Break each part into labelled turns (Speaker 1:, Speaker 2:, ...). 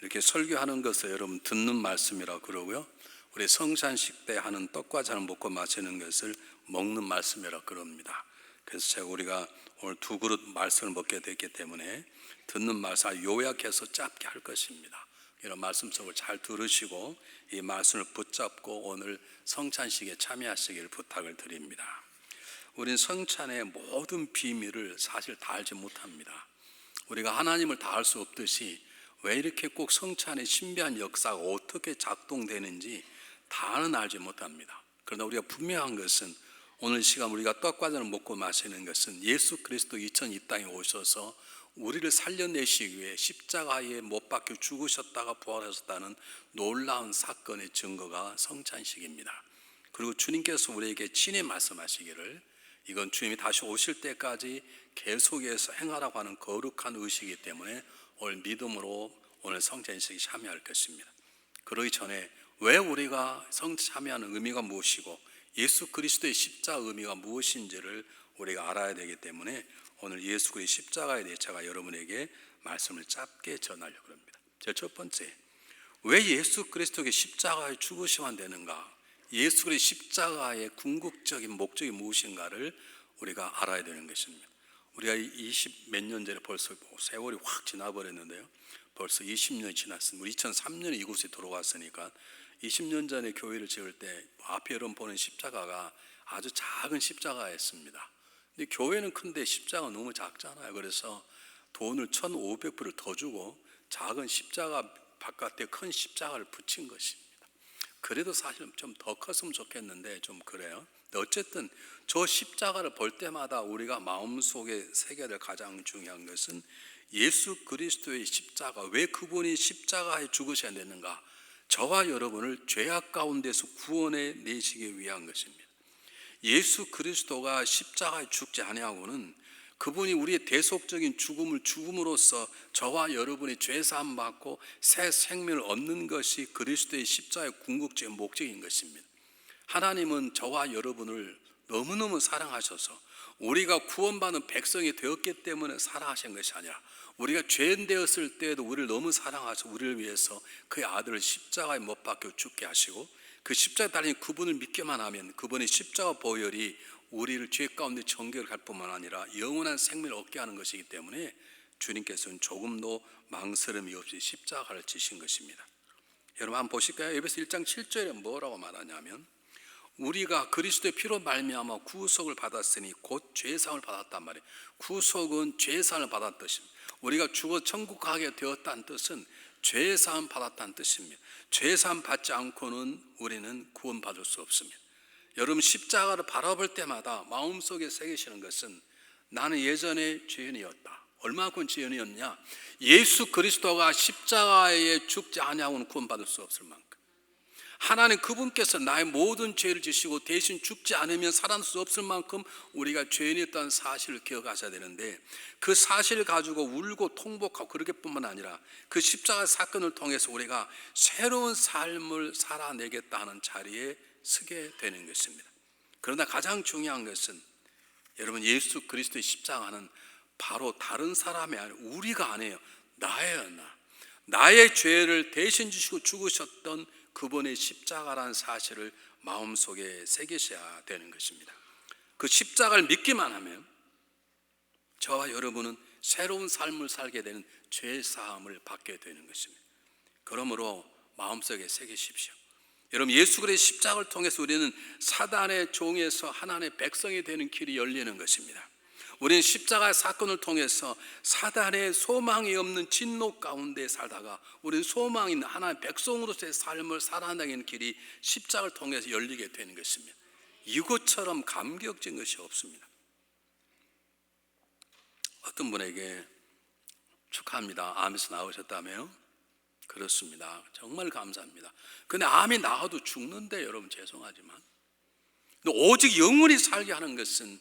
Speaker 1: 이렇게 설교하는 것을 여러분 듣는 말씀이라고 그러고요, 우리 성찬식 때 하는 떡과 잔을 먹고 마시는 것을 먹는 말씀이라고 그럽니다. 그래서 우리가 오늘 두 그릇 말씀을 먹게 됐기 때문에 듣는 말씀을 요약해서 짧게 할 것입니다. 이런 말씀 속을 잘 들으시고 이 말씀을 붙잡고 오늘 성찬식에 참여하시길 부탁을 드립니다. 우린 성찬의 모든 비밀을 사실 다 알지 못합니다. 우리가 하나님을 다 알 수 없듯이 왜 이렇게 꼭 성찬의 신비한 역사가 어떻게 작동되는지 다는 알지 못합니다. 그러나 우리가 분명한 것은 오늘 시간 우리가 떡과 잔을 먹고 마시는 것은 예수 그리스도 이 땅에 오셔서 우리를 살려내시기 위해 십자가에 못 박혀 죽으셨다가 부활하셨다는 놀라운 사건의 증거가 성찬식입니다. 그리고 주님께서 우리에게 친히 말씀하시기를 이건 주님이 다시 오실 때까지 계속해서 행하라고 하는 거룩한 의식이기 때문에 오늘 믿음으로 오늘 성찬식에 참여할 것입니다. 그러기 전에 왜 우리가 참여하는 의미가 무엇이고 예수 그리스도의 십자가 의미가 무엇인지를 우리가 알아야 되기 때문에 오늘 예수 그리스도의 십자가에 대해 제가 여러분에게 말씀을 짧게 전하려고 합니다. 첫 번째, 왜 예수 그리스도의 십자가에 죽으셔야 되는가? 예수 그리스도의 십자가의 궁극적인 목적이 무엇인가를 우리가 알아야 되는 것입니다. 우리가 20 몇 년 전에 벌써 세월이 확 지나버렸는데요, 벌써 20년이 지났습니다. 우리 2003년에 이곳에 들어왔으니까 20년 전에 교회를 지을 때 앞에 여러분 보는 십자가가 아주 작은 십자가였습니다. 근데 교회는 큰데 십자가가 너무 작잖아요. 그래서 돈을 1,500불을 더 주고 작은 십자가 바깥에 큰 십자가를 붙인 것입니다. 그래도 사실 좀 더 컸으면 좋겠는데 좀 그래요. 어쨌든 저 십자가를 볼 때마다 우리가 마음속에 새겨야 될 가장 중요한 것은 예수 그리스도의 십자가, 왜 그분이 십자가에 죽으셔야 되는가? 저와 여러분을 죄악 가운데서 구원해 내시기 위한 것입니다. 예수 그리스도가 십자가에 죽지 아니하고는 그분이 우리의 대속적인 죽음을 죽음으로써 저와 여러분이 죄사함 받고 새 생명을 얻는 것이 그리스도의 십자가의 궁극적인 목적인 것입니다. 하나님은 저와 여러분을 너무너무 사랑하셔서 우리가 구원받은 백성이 되었기 때문에 사랑하신 것이 아니라 우리가 죄인 되었을 때에도 우리를 너무 사랑하셔서 우리를 위해서 그의 아들을 십자가에 못 박혀 죽게 하시고 그 십자가에 달린 그분을 믿기만 하면 그분의 십자가 보혈이 우리를 죄 가운데 정결을 할 뿐만 아니라 영원한 생명을 얻게 하는 것이기 때문에 주님께서는 조금도 망설임이 없이 십자가를 지신 것입니다. 여러분 한번 보실까요? 에베소 1장 7절에 뭐라고 말하냐면 우리가 그리스도의 피로 말미암아 구속을 받았으니 곧 죄사함을 받았단 말이에요. 구속은 죄사함을 받았다는 뜻입니다. 우리가 죽어 천국 가게 되었다는 뜻은 죄사함 받았다는 뜻입니다. 죄사함 받지 않고는 우리는 구원받을 수 없습니다. 여러분 십자가를 바라볼 때마다 마음속에 새기시는 것은 나는 예전에 죄인이었다. 얼마큼 죄인이었냐? 예수 그리스도가 십자가에 죽지 아니하고는 구원받을 수 없을 만큼 하나님 그분께서 나의 모든 죄를 지시고 대신 죽지 않으면 살아날 수 없을 만큼 우리가 죄인이었다는 사실을 기억하셔야 되는데 그 사실을 가지고 울고 통곡하고 그렇게뿐만 아니라 그 십자가 사건을 통해서 우리가 새로운 삶을 살아내겠다 하는 자리에 서게 되는 것입니다. 그러나 가장 중요한 것은 여러분 예수 그리스도의 십자가는 바로 다른 사람이 아니라 우리가 아니에요. 나예요. 나의 죄를 대신 주시고 죽으셨던 그분의 십자가라는 사실을 마음속에 새기셔야 되는 것입니다. 그 십자가를 믿기만 하면 저와 여러분은 새로운 삶을 살게 되는 죄사함을 받게 되는 것입니다. 그러므로 마음속에 새기십시오. 여러분 예수 그리스도의 십자가를 통해서 우리는 사단의 종에서 하나님의 백성이 되는 길이 열리는 것입니다. 우리는 십자가의 사건을 통해서 사단의 소망이 없는 진노 가운데 살다가 우리는 소망이 있는 하나님의 백성으로서의 삶을 살아내는 길이 십자가를 통해서 열리게 되는 것입니다. 이것처럼 감격적인 것이 없습니다. 어떤 분에게 축하합니다. 암에서 나오셨다며요? 그렇습니다. 정말 감사합니다. 근데 암이 나와도 죽는데 여러분 죄송하지만 오직 영원히 살게 하는 것은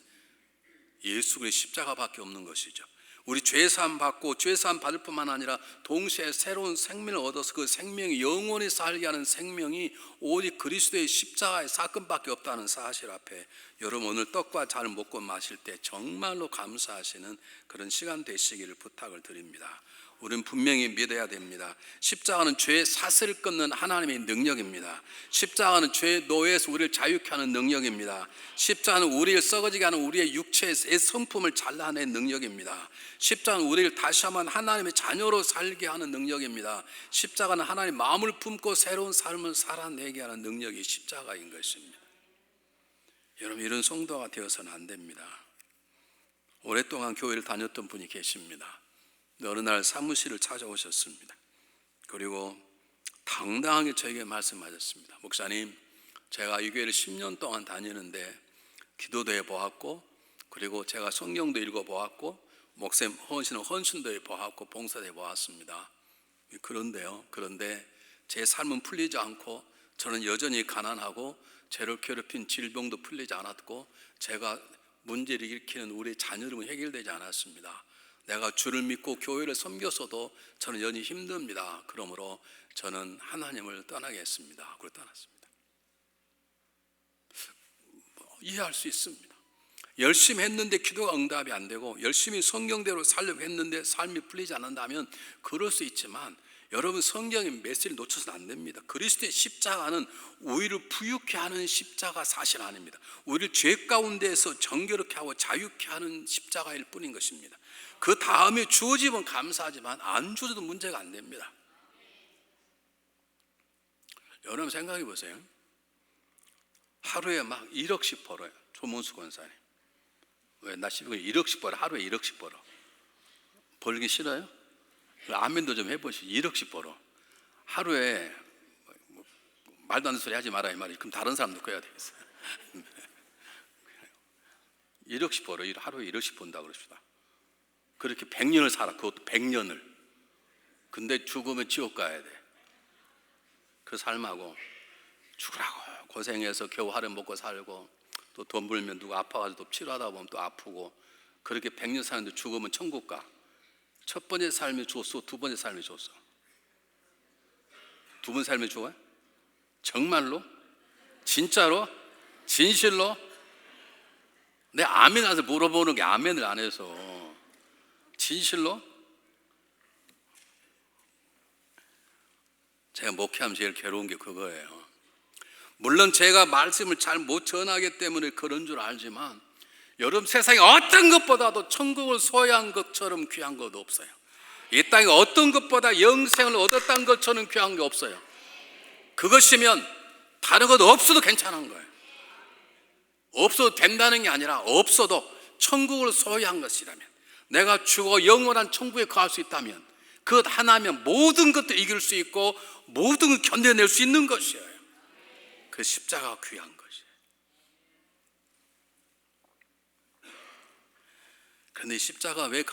Speaker 1: 예수 그리스도의 십자가밖에 없는 것이죠. 우리 죄사함 받고 죄사함 받을 뿐만 아니라 동시에 새로운 생명을 얻어서 그 생명이 영원히 살게 하는 생명이 오직 그리스도의 십자가의 사건밖에 없다는 사실 앞에 여러분 오늘 떡과 잔을 먹고 마실 때 정말로 감사하시는 그런 시간 되시기를 부탁을 드립니다. 우리는 분명히 믿어야 됩니다. 십자가는 죄의 사슬을 끊는 하나님의 능력입니다. 십자가는 죄의 노예에서 우리를 자유케 하는 능력입니다. 십자가는 우리를 썩어지게 하는 우리의 육체의 성품을 잘라내는 능력입니다. 십자가는 우리를 다시 한번 하나님의 자녀로 살게 하는 능력입니다. 십자가는 하나님의 마음을 품고 새로운 삶을 살아내게 하는 능력이 십자가인 것입니다. 여러분, 이런 성도가 되어서는 안 됩니다. 오랫동안 교회를 다녔던 분이 계십니다. 어느 날 사무실을 찾아오셨습니다. 그리고 당당하게 저에게 말씀하셨습니다. 목사님, 제가 이 교회를 10년 동안 다니는데 기도도 해보았고, 그리고 제가 성경도 읽어보았고, 목사님 헌신도 해보았고, 봉사도 해보았습니다. 그런데 제 삶은 풀리지 않고 저는 여전히 가난하고 죄를 괴롭힌 질병도 풀리지 않았고 제가 문제를 일으키는 우리 자녀름은 해결되지 않았습니다. 내가 주를 믿고 교회를 섬겼어도 저는 여전히 힘듭니다. 그러므로 저는 하나님을 떠나겠습니다. 그리고 떠났습니다. 이해할 수 있습니다. 열심히 했는데 기도가 응답이 안 되고 열심히 성경대로 살려고 했는데 삶이 풀리지 않는다면 그럴 수 있지만, 여러분, 성경의 메시지를 놓쳐서는 안 됩니다. 그리스도의 십자가는 우리를 부유케 하는 십자가 사실 아닙니다. 우리를 죄 가운데에서 정결케 하고 자유케 하는 십자가일 뿐인 것입니다. 그 다음에 주어지면 감사하지만 안 주어도 문제가 안 됩니다. 여러분 생각해 보세요. 하루에 막 1억씩 벌어요. 조문수 권사님. 왜? 나 1억씩 벌어. 하루에 1억씩 벌어. 벌기 싫어요? 아멘도 좀 해보시죠. 1억씩 벌어. 하루에 말도 안 되는 소리 하지 말아요. 그럼 다른 사람도 꺼야 되겠어요. 1억씩 벌어. 하루에 1억씩 번다 그럽시다. 그렇게 100년을 살아. 그것도 100년을. 근데 죽으면 지옥 가야 돼. 그 삶하고 죽으라고 고생해서 겨우 하루 먹고 살고, 또 돈 벌면 누가 아파가지고 또 치료하다 보면 또 아프고, 그렇게 100년 사는데 죽으면 천국 가. 첫 번째 삶이 좋소, 두 번째 삶이 좋소? 두 번 삶이 좋아요? 정말로? 진짜로? 진실로? 내 아멘 와서 물어보는 게 아멘을 안 해서. 진실로? 제가 목회하면 제일 괴로운 게 그거예요. 물론 제가 말씀을 잘 못 전하기 때문에 그런 줄 알지만, 여러분, 세상에 어떤 것보다도 천국을 소유한 것처럼 귀한 것 없어요. 이 땅에 어떤 것보다 영생을 얻었다는 것처럼 귀한 게 없어요. 그것이면 다른 것 없어도 괜찮은 거예요. 없어도 된다는 게 아니라 없어도 천국을 소유한 것이라면, 내가 죽어 영원한 천국에 거할 수 있다면, 그것 하나면 모든 것도 이길 수 있고 모든 걸 견뎌낼 수 있는 것이에요. 그 십자가가 귀한 것이에요. 그런데 십자가 왜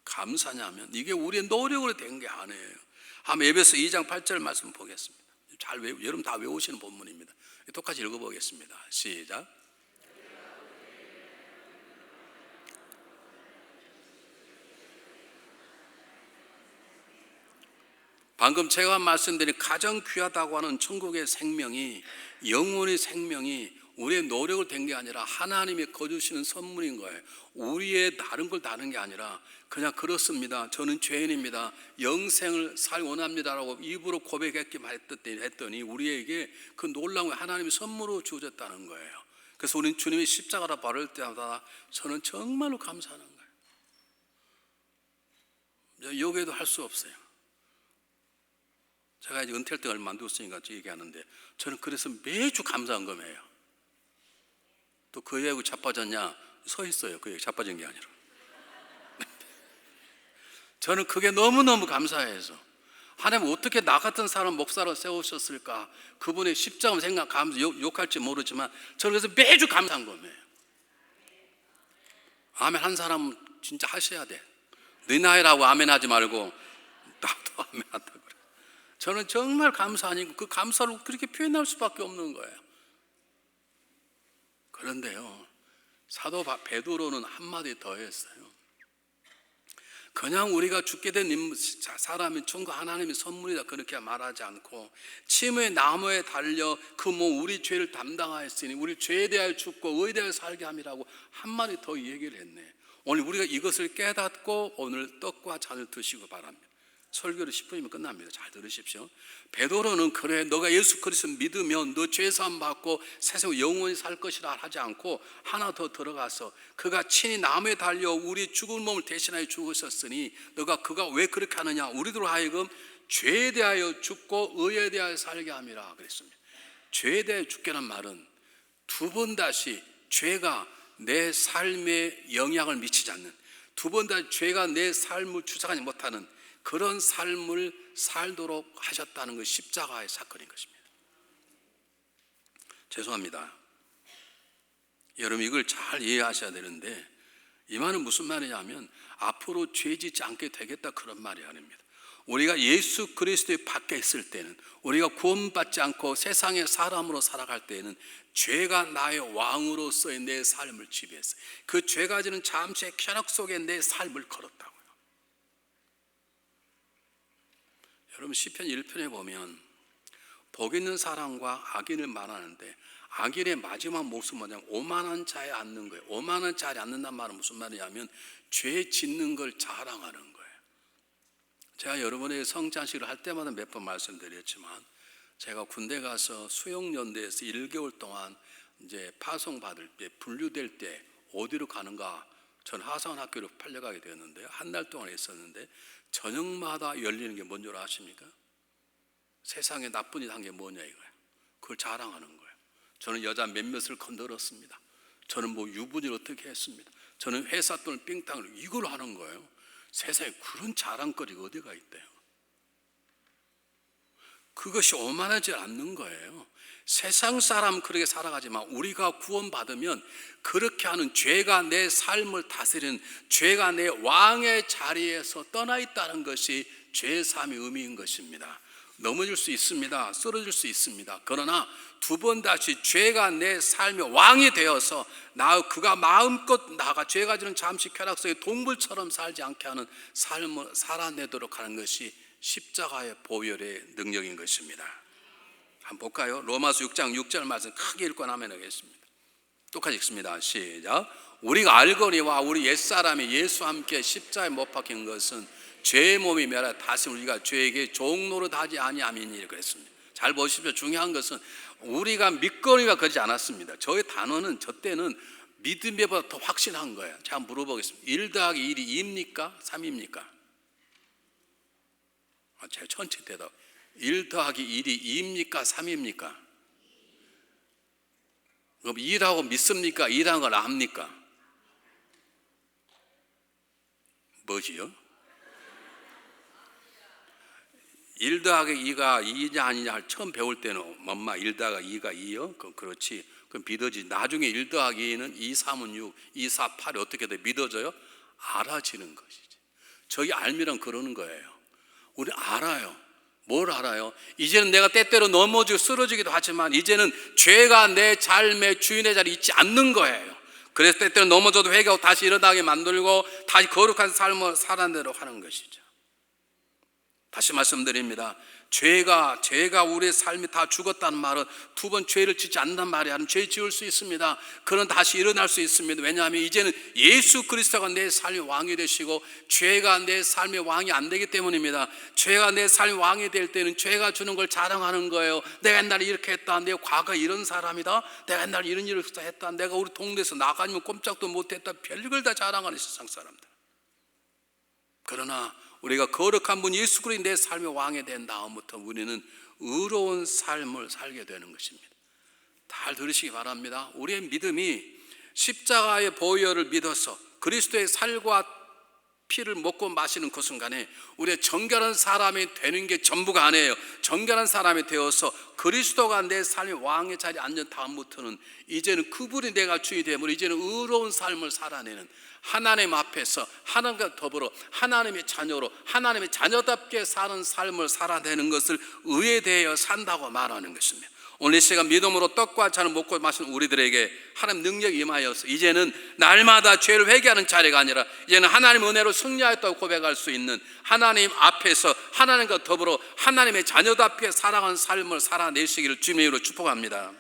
Speaker 1: 감사냐면, 이게 우리의 노력으로 된 게 아니에요. 한번 에베소 2장 8절 말씀 보겠습니다. 여러분 다 외우시는 본문입니다. 똑같이 읽어보겠습니다. 시작. 방금 제가 말씀드린 가장 귀하다고 하는 천국의 생명이, 영혼의 생명이 우리의 노력을 된 게 아니라 하나님이 거주시는 선물인 거예요. 우리의 다른 걸 다른 게 아니라 그냥 그렇습니다, 저는 죄인입니다, 영생을 살 원합니다라고 입으로 고백했기만 했더니 우리에게 그 놀라운 하나님의 선물로 주어졌다는 거예요. 그래서 우리는 주님이 십자가를 바를 때마다 저는 정말로 감사하는 거예요. 여기에도 할 수 없어요. 제가 이제 은퇴할 때 얼마 안 되었으니까 얘기하는데, 저는 그래서 매주 감사한 거예요. 또 그 얘기 자빠졌냐? 서 있어요. 그 얘기 자빠진 게 아니라. 저는 그게 너무너무 감사해서, 하나님 어떻게 나 같은 사람 목사로 세우셨을까? 그분의 십자가 생각하면서 욕할지 모르지만 저는 그래서 매주 감사한 거예요. 아멘 한 사람은 진짜 하셔야 돼. 네 나이라고 아멘 하지 말고 나도 아멘 한다 그래. 저는 정말 감사하니까 그 감사를 그렇게 표현할 수밖에 없는 거예요. 그런데요, 사도 베드로는 한마디 더 했어요. 그냥 우리가 죽게 된 사람이 천국 하나님의 선물이다 그렇게 말하지 않고, 침의 나무에 달려 그 몸 우리 죄를 담당하였으니 우리 죄에 대하여 죽고 의에 대하여 살게 함이라고 한마디 더 얘기를 했네. 오늘 우리가 이것을 깨닫고 오늘 떡과 잔을 드시고 바랍니다. 설교를 10분이면 끝납니다. 잘 들으십시오. 베드로는 그래 너가 예수 그리스도 믿으면 너 죄사함 받고 세상 영원히 살 것이라 하지 않고 하나 더 들어가서 그가 친히 나무에 달려 우리 죽은 몸을 대신하여 죽으셨으니 그가 왜 그렇게 하느냐, 우리들로 하여금 죄에 대하여 죽고 의에 대하여 살게 함이라 그랬습니다. 죄에 대하여 죽게란 말은 두 번 다시 죄가 내 삶에 영향을 미치지 않는, 두 번 다시 죄가 내 삶을 주장하지 못하는 그런 삶을 살도록 하셨다는 것이 십자가의 사건인 것입니다. 죄송합니다. 여러분 이걸 잘 이해하셔야 되는데, 이 말은 무슨 말이냐면 앞으로 죄 짓지 않게 되겠다 그런 말이 아닙니다. 우리가 예수 그리스도에 밖에 있을 때는, 우리가 구원받지 않고 세상의 사람으로 살아갈 때에는 죄가 나의 왕으로서의 내 삶을 지배했어요. 그 죄가 지는 잠시의 쾌락 속에 내 삶을 걸었다고요. 여러분 시편 1편에 보면 복 있는 사람과 악인을 말하는데, 악인의 마지막 모습은 뭐냐면 오만한 자에 앉는 거예요. 오만한 자에 앉는다는 말은 무슨 말이냐면 죄 짓는 걸 자랑하는 거예요. 제가 여러분에게 성찬식을 할 때마다 몇 번 말씀드렸지만, 제가 군대 가서 수용연대에서 1개월 동안 이제 파송받을 때, 분류될 때 어디로 가는가, 전 하성학교로 팔려가게 되었는데요. 한 달 동안 있었는데 저녁마다 열리는 게 뭔 줄 아십니까? 세상에 나쁜 일 한 게 뭐냐 이거예요. 그걸 자랑하는 거예요. 저는 여자 몇몇을 건드렸습니다. 저는 뭐 유부녀를 어떻게 했습니다. 저는 회사 돈을 삥땅을, 이걸 하는 거예요. 세상에 그런 자랑거리가 어디가 있대요. 그것이 오만하지 않는 거예요. 세상 사람 그렇게 살아가지만 우리가 구원받으면 그렇게 하는, 죄가 내 삶을 다스리는, 죄가 내 왕의 자리에서 떠나 있다는 것이 죄사함의 의미인 것입니다. 넘어질 수 있습니다. 쓰러질 수 있습니다. 그러나 두 번 다시 죄가 내 삶의 왕이 되어서 그가 마음껏 나가 죄가 지는 잠시 쾌락 속에 동물처럼 살지 않게 하는 삶을 살아내도록 하는 것이 십자가의 보혈의 능력인 것입니다. 한번 볼까요? 로마서 6장 6절 말씀 크게 읽고 나면 하겠습니다. 똑같이 읽습니다. 시작. 우리가 알거니와 우리 옛사람이 예수와 함께 십자가에 못 박힌 것은 죄의 몸이 멸하 다시 우리가 죄에게 종노릇하지 아니함이니 그랬습니다. 잘 보십시오. 중요한 것은 우리가 믿거니가 그러지 않았습니다. 저의 단어는 저 때는 믿음보다 더 확신한 거예요. 제가 물어보겠습니다. 1 더하기 1이 2입니까? 3입니까? 제가 천천히 대답. 1 더하기 1이 2입니까? 3입니까? 그럼 2라고 믿습니까? 2라는 걸 압니까? 뭐지요? 1 더하기 2가 2냐 아니냐 처음 배울 때는 엄마 1 더하기 2가 2요? 그럼 그렇지. 그럼 믿어지. 나중에 1 더하기 2는 2, 3은 6, 2, 4, 8이 어떻게 돼? 믿어져요? 알아지는 것이지. 저희 알미란 그러는 거예요. 우리 알아요. 뭘 알아요? 이제는 내가 때때로 넘어지고 쓰러지기도 하지만 이제는 죄가 내 삶의 주인의 자리에 있지 않는 거예요. 그래서 때때로 넘어져도 회개하고 다시 일어나게 만들고 다시 거룩한 삶을 살아내도록 하는 것이죠. 다시 말씀드립니다. 죄가 우리의 삶이 다 죽었다는 말은 두 번 죄를 짓지 않는단 말이 아니라 죄 지을 수 있습니다. 그런 다시 일어날 수 있습니다. 왜냐하면 이제는 예수 그리스도가 내 삶의 왕이 되시고 죄가 내 삶의 왕이 안 되기 때문입니다. 죄가 내 삶의 왕이 될 때는 죄가 주는 걸 자랑하는 거예요. 내가 옛날에 이렇게 했다. 내가 과거에 이런 사람이다. 내가 옛날에 이런 일을 했다. 내가 우리 동네에서 나가면 꼼짝도 못했다. 별걸 다 자랑하는 세상 사람들. 그러나 우리가 거룩한 분 예수 그리스도 내 삶의 왕이 된 다음부터 우리는 의로운 삶을 살게 되는 것입니다. 잘 들으시기 바랍니다. 우리의 믿음이 십자가의 보혈을 믿어서 그리스도의 살과 피를 먹고 마시는 그 순간에 우리의 정결한 사람이 되는 게 전부가 아니에요. 정결한 사람이 되어서 그리스도가 내 삶의 왕의 자리에 앉은 다음부터는 이제는 그분이 내가 주인이 되므로 이제는 의로운 삶을 살아내는, 하나님 앞에서 하나님과 더불어 하나님의 자녀로 하나님의 자녀답게 사는 삶을 살아내는 것을 의에 대하여 산다고 말하는 것입니다. 오늘 이 시간 믿음으로 떡과 잔을 먹고 마시는 우리들에게 하나님 능력이 임하여서 이제는 날마다 죄를 회개하는 자리가 아니라 이제는 하나님 은혜로 승리하였다고 고백할 수 있는, 하나님 앞에서 하나님과 더불어 하나님의 자녀답게 살아가는 삶을 살아내시기를 주님의 이름으로 축복합니다.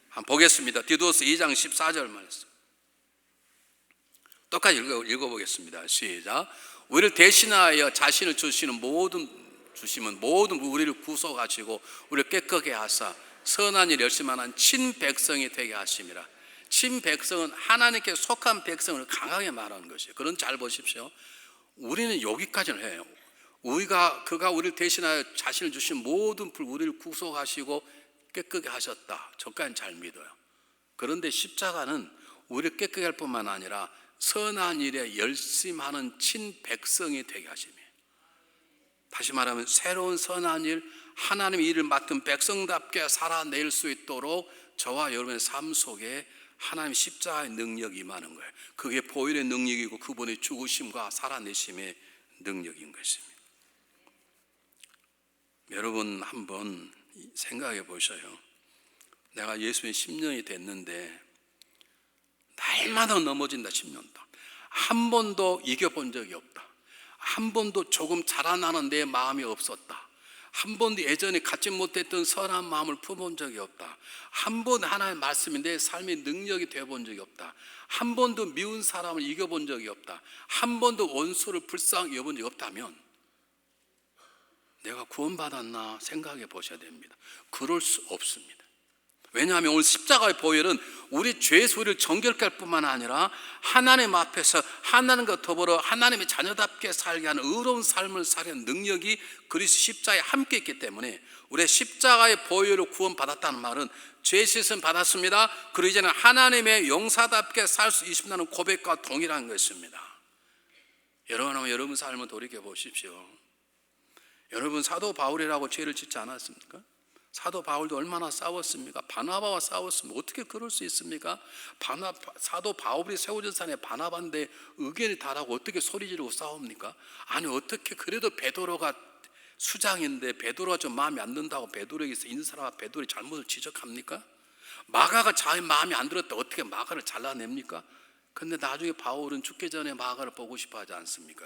Speaker 1: 한번 보겠습니다. 디도서 2장 14절 말씀. 똑같이 읽어보겠습니다. 시작. 우리를 대신하여 자신을 주시는 모든 우리를 구속하시고 우리를 깨끗게 하사 선한 일 열심히 하는 친백성이 되게 하심이라. 친백성은 하나님께 속한 백성을 강하게 말하는 것이에요. 그런 잘 보십시오. 우리는 여기까지는 해요. 그가 우리를 대신하여 자신을 주신 모든 우리를 구속하시고 깨끗게 하셨다. 저까지는 잘 믿어요. 그런데 십자가는 우리를 깨끗게 할 뿐만 아니라 선한 일에 열심하는 친백성이 되게 하십니다. 다시 말하면 새로운 선한 일, 하나님의 일을 맡은 백성답게 살아낼 수 있도록 저와 여러분의 삶 속에 하나님의 십자가의 능력이 임하는 거예요. 그게 보혈의 능력이고 그분의 죽으심과 살아내심의 능력인 것입니다. 여러분 한번 생각해 보셔요. 내가 예수님 10년이 됐는데 날마다 넘어진다. 10년도 한 번도 이겨본 적이 없다. 한 번도 조금 자라나는 내 마음이 없었다. 한 번도 예전에 갖지 못했던 선한 마음을 품은 적이 없다. 한 번 하나님의 말씀이 내 삶의 능력이 되어본 적이 없다. 한 번도 미운 사람을 이겨본 적이 없다. 한 번도 원수를 불쌍히 여겨본 적이 없다면 내가 구원받았나 생각해 보셔야 됩니다. 그럴 수 없습니다. 왜냐하면 오늘 십자가의 보혈은 우리 죄의 소리를 정결케 할 뿐만 아니라 하나님 앞에서 하나님과 더불어 하나님의 자녀답게 살게 하는 의로운 삶을 사는 능력이 그리스도 십자가에 함께 있기 때문에 우리 십자가의 보혈로 구원받았다는 말은 죄 씻음 받았습니다. 그리고 이제는 하나님의 용사답게 살 수 있습니다는 고백과 동일한 것입니다. 여러분 삶을 돌이켜 보십시오. 여러분 사도 바울이라고 죄를 짓지 않았습니까? 사도 바울도 얼마나 싸웠습니까? 바나바와 싸웠습니다. 어떻게 그럴 수 있습니까? 사도 바울이 세워진 산에 바나바인데 의견이 다르고 어떻게 소리 지르고 싸웁니까? 아니 어떻게 그래도 베드로가 수장인데 베드로가 좀 마음에 안 든다고 베드로에게 있는 사람과 베드로의 잘못을 지적합니까? 마가가 자기 마음에 안 들었다 어떻게 마가를 잘라냅니까? 근데 나중에 바울은 죽기 전에 마가를 보고 싶어 하지 않습니까?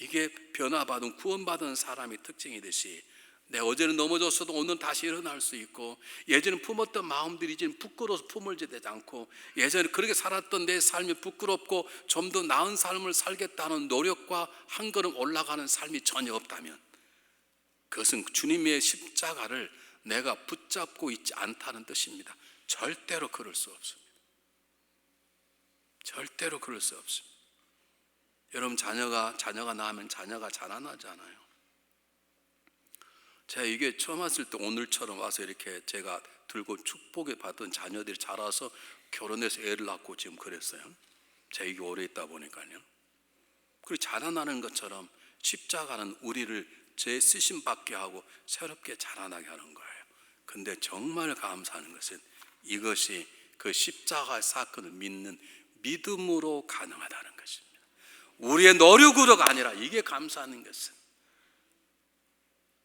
Speaker 1: 이게 변화받은 구원받은 사람의 특징이듯이 내 어제는 넘어졌어도 오늘은 다시 일어날 수 있고 예전에 품었던 마음들이 이제는 부끄러워서 품을지 되지 않고 예전에 그렇게 살았던 내 삶이 부끄럽고 좀 더 나은 삶을 살겠다는 노력과 한 걸음 올라가는 삶이 전혀 없다면 그것은 주님의 십자가를 내가 붙잡고 있지 않다는 뜻입니다. 절대로 그럴 수 없습니다. 절대로 그럴 수 없습니다. 여러분 자녀가 낳으면 자녀가 자라나잖아요. 제가 이게 처음 왔을 때 오늘처럼 와서 이렇게 제가 들고 축복을 받은 자녀들이 자라서 결혼해서 애를 낳고 지금 그랬어요. 제가 이게 오래 있다 보니까요. 그리고 자라나는 것처럼 십자가는 우리를 제 쓰심 받게 하고 새롭게 자라나게 하는 거예요. 근데 정말 감사한 것은 이것이 그 십자가 사건을 믿는 믿음으로 가능하다는 것입니다. 우리의 노력으로가 아니라 이게 감사하는 것은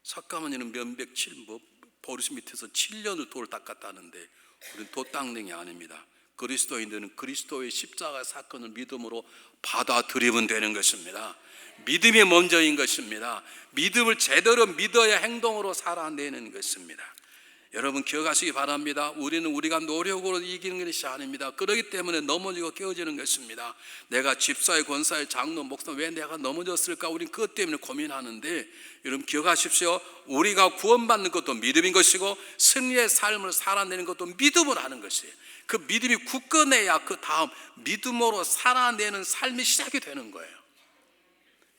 Speaker 1: 석가모니는 면백 7법 버릇 밑에서 7년을 돌을 닦았다는데 우리는 돛닦는 게 아닙니다. 그리스도인들은 그리스도의 십자가 사건을 믿음으로 받아들이면 되는 것입니다. 믿음이 먼저인 것입니다. 믿음을 제대로 믿어야 행동으로 살아내는 것입니다. 여러분 기억하시기 바랍니다. 우리는 우리가 노력으로 이기는 것이 아닙니다. 그렇기 때문에 넘어지고 깨어지는 것입니다. 내가 집사의 권사의 장로 목사 왜 내가 넘어졌을까? 우리는 그것 때문에 고민하는데 여러분 기억하십시오. 우리가 구원받는 것도 믿음인 것이고 승리의 삶을 살아내는 것도 믿음으로 하는 것이에요. 그 믿음이 굳건해야 그 다음 믿음으로 살아내는 삶이 시작이 되는 거예요.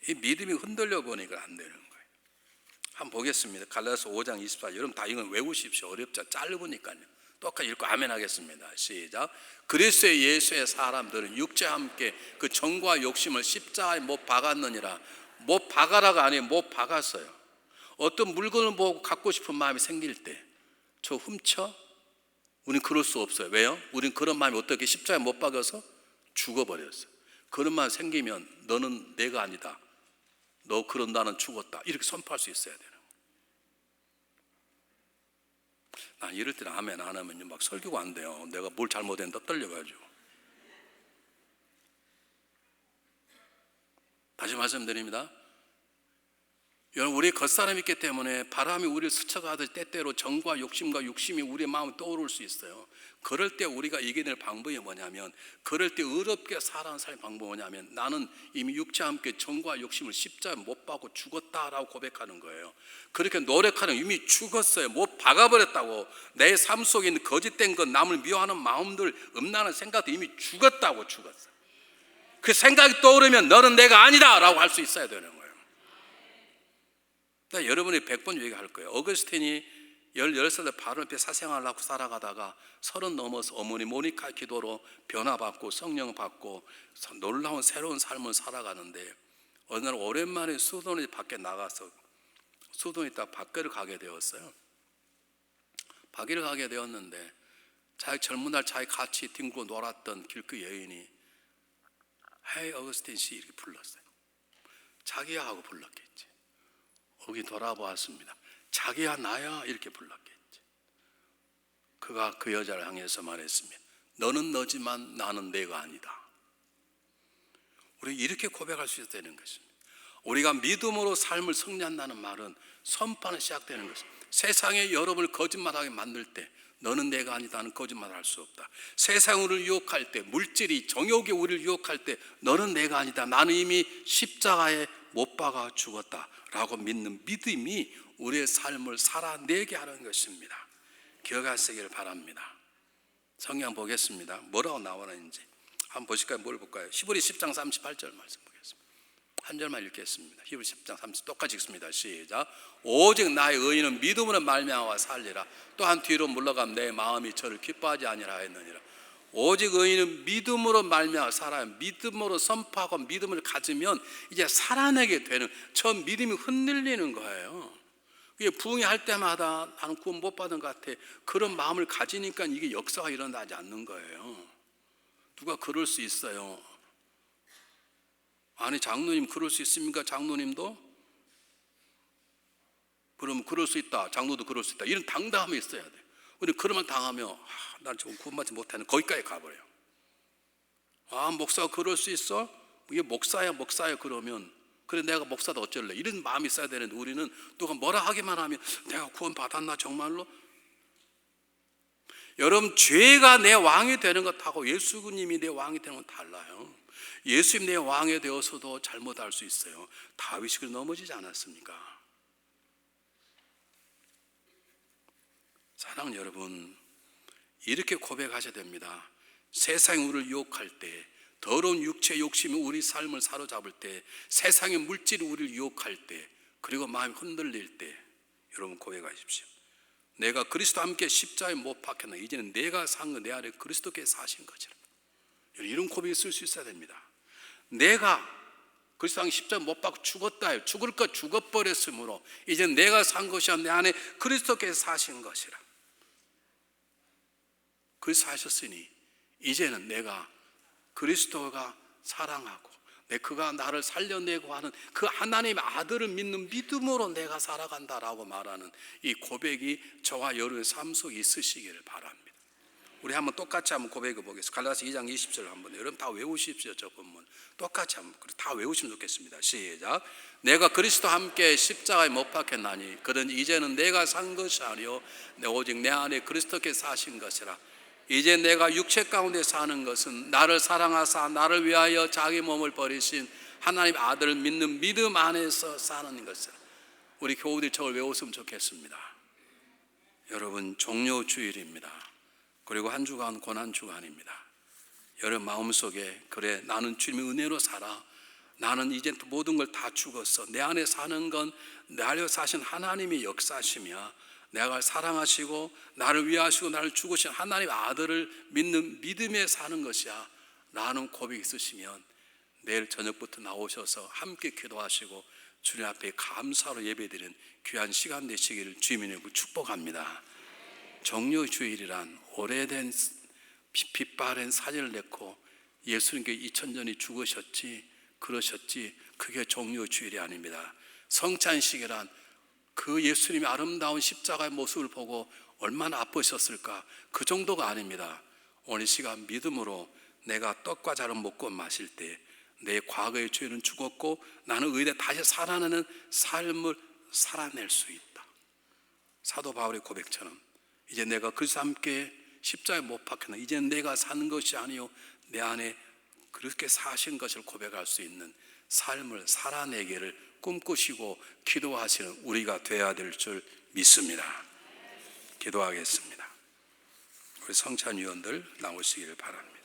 Speaker 1: 이 믿음이 흔들려 보니까 안 되는 거예요. 한번 보겠습니다. 갈라디아서 5장 24절. 여러분 다 이건 외우십시오. 어렵죠. 짧으니까요. 똑같이 읽고 아멘 하겠습니다. 시작. 그리스도의 예수의 사람들은 육체와 함께 그 정과 욕심을 십자가에 못 박았느니라. 못 박아라가 아니에요. 못 박았어요. 어떤 물건을 보고 갖고 싶은 마음이 생길 때 저 훔쳐? 우린 그럴 수 없어요. 왜요? 우린 그런 마음이 어떻게 십자가에 못 박아서 죽어버렸어요. 그런 마음이 생기면 너는 내가 아니다. 너 그런 나는 죽었다. 이렇게 선포할 수 있어야 돼요. 난 이럴 때는 아멘 안 하면 막 설교가 안 돼요. 내가 뭘 잘못했는데 떨려가지고. 다시 말씀드립니다. 여러분, 우리 겉사람이 있기 때문에 바람이 우리를 스쳐가듯 때때로 정과 욕심과 육심이 우리의 마음에 떠오를 수 있어요. 그럴 때 우리가 이겨낼 방법이 뭐냐면, 그럴 때 의롭게 살아가는 삶의 방법이 뭐냐면, 나는 이미 육체와 함께 정과 욕심을 십자가에 못 박고 죽었다라고 고백하는 거예요. 그렇게 노력하는, 이미 죽었어요. 못 박아버렸다고. 내 삶 속에 있는 거짓된 것, 남을 미워하는 마음들, 음란한 생각도 이미 죽었다고. 죽었어요. 그 생각이 떠오르면 너는 내가 아니다 라고 할 수 있어야 되는 거예요. 여러분이 100번 얘기할 거예요. 어거스틴이 18살 때 바로 옆에 사생활을 하고 살아가다가 30 넘어서 어머니 모니카 기도로 변화받고 성령 받고 놀라운 새로운 삶을 살아가는데, 어느 날 오랜만에 수도원이 밖에 나가서 수도원이 딱 밖을 가게 되었어요. 밖을 가게 되었는데, 자기 젊은 날 자기 같이 뒹굴고 놀았던 길그 여인이 헤이 어거스틴 씨 이렇게 불렀어요. 자기야 하고 불렀겠지. 거기 돌아보았습니다. 자기야 나야 이렇게 불렀겠지. 그가 그 여자를 향해서 말했습니다. 너는 너지만 나는 내가 아니다. 우리 이렇게 고백할 수 있어야 되는 것입니다. 우리가 믿음으로 삶을 승리한다는 말은 선판이 시작되는 것입니다. 세상에 여러분을 거짓말하게 만들 때 너는 내가 아니다는 거짓말을 할 수 없다. 세상이 우리를 유혹할 때, 물질이 정욕이 우리를 유혹할 때 너는 내가 아니다. 나는 이미 십자가에 못 박아 죽었다 라고 믿는 믿음이 우리의 삶을 살아내게 하는 것입니다. 기억하시기를 바랍니다. 성경 보겠습니다. 뭐라고 나오는지 한번 보실까요? 뭘 볼까요? 히브리 10장 38절 말씀 보겠습니다. 한 절만 읽겠습니다. 히브리 10장 30 똑같이 읽습니다. 시작. 오직 나의 의인은 믿음으로 말미암아 살리라. 또한 뒤로 물러가면 내 마음이 저를 기뻐하지 아니라 했느니라. 오직 의인은 믿음으로 말미암아 살아요. 믿음으로 선포하고 믿음을 가지면 이제 살아내게 되는, 저 믿음이 흔들리는 거예요. 이게 부흥할 때마다 나는 구원 못 받은 것 같아. 그런 마음을 가지니까 이게 역사가 일어나지 않는 거예요. 누가 그럴 수 있어요? 아니 장로님 그럴 수 있습니까? 장로님도? 그러면 그럴 수 있다. 장로도 그럴 수 있다. 이런 당당함이 있어야 돼. 우리 그러면 당하면 난 지금 구원받지 못하는 거기까지 가버려요. 목사가 그럴 수 있어? 이게 목사야 그러면 그래 내가 목사도 어쩔래? 이런 마음이 있어야 되는데, 우리는 누가 뭐라 하기만 하면 내가 구원 받았나 정말로? 여러분, 죄가 내 왕이 되는 것하고 예수님이 내 왕이 되는 건 달라요. 예수님 내 왕이 되어서도 잘못할 수 있어요. 다윗이 그래 넘어지지 않았습니까? 사랑하는 여러분, 이렇게 고백하셔야 됩니다. 세상이 우리를 유혹할 때, 더러운 육체 욕심이 우리 삶을 사로잡을 때, 세상의 물질이 우리를 유혹할 때, 그리고 마음이 흔들릴 때, 여러분 고백하십시오. 내가 그리스도와 함께 십자가에 못 박혔나, 이제는 내가 산 것 내 안에 그리스도께서 사신 거죠. 이런 고백을 쓸 수 있어야 됩니다. 내가 그리스도와 함께 십자가에 못 박고 죽었다, 죽을 것 죽어버렸으므로 이제 내가 산 것이 아니라 내 안에 그리스도께서 사신 것이라. 그리스도 하셨으니 이제는 내가 그리스도가 사랑하고 그가 나를 살려내고 하는 그 하나님의 아들을 믿는 믿음으로 내가 살아간다라고 말하는 이 고백이 저와 여러분의 삶 속에 있으시기를 바랍니다. 우리 한번 똑같이 한번 고백해 보겠습니다. 갈라디아서 2장 20절 한번 여러분 다 외우십시오. 저 본문 똑같이 한번 다 외우시면 좋겠습니다. 시작. 내가 그리스도와 함께 십자가에 못 박혔나니 그러니 이제는 내가 산 것이 아니요 오직 내 안에 그리스도께서 사신 것이라. 이제 내가 육체 가운데 사는 것은 나를 사랑하사 나를 위하여 자기 몸을 버리신 하나님 아들을 믿는 믿음 안에서 사는 것이라. 우리 교우들이 저걸 외웠으면 좋겠습니다. 여러분, 종료 주일입니다. 그리고 한 주간 고난 주간입니다. 여러분 마음속에 그래 나는 주님의 은혜로 살아, 나는 이제 모든 걸 다 죽었어, 내 안에 사는 건 나를 사신 하나님의 역사시며 내가 사랑하시고 나를 위하시고 나를 죽으신 하나님의 아들을 믿는 믿음에 사는 것이야 라는 고백이 있으시면 내일 저녁부터 나오셔서 함께 기도하시고 주님 앞에 감사로 예배드리는 귀한 시간 되시기를 주님의 축복합니다. 종료주일이란 오래된 빛바랜 사진을 내고 예수님께 2000년이 죽으셨지 그러셨지, 그게 종료주일이 아닙니다. 성찬식이란 그 예수님의 아름다운 십자가의 모습을 보고 얼마나 아프셨을까, 그 정도가 아닙니다. 오늘 시간 믿음으로 내가 떡과 잔을 먹고 마실 때 내 과거의 죄는 죽었고 나는 의에 다시 살아나는 삶을 살아낼 수 있다. 사도 바울의 고백처럼 이제 내가 그리스도와 함께 십자가에 못 박혔나, 이제 내가 사는 것이 아니요 내 안에 그렇게 사신 것을 고백할 수 있는 삶을 살아내기를 꿈꾸시고 기도하시는 우리가 되어야 될 줄 믿습니다. 기도하겠습니다. 우리 성찬위원들 나오시기를 바랍니다.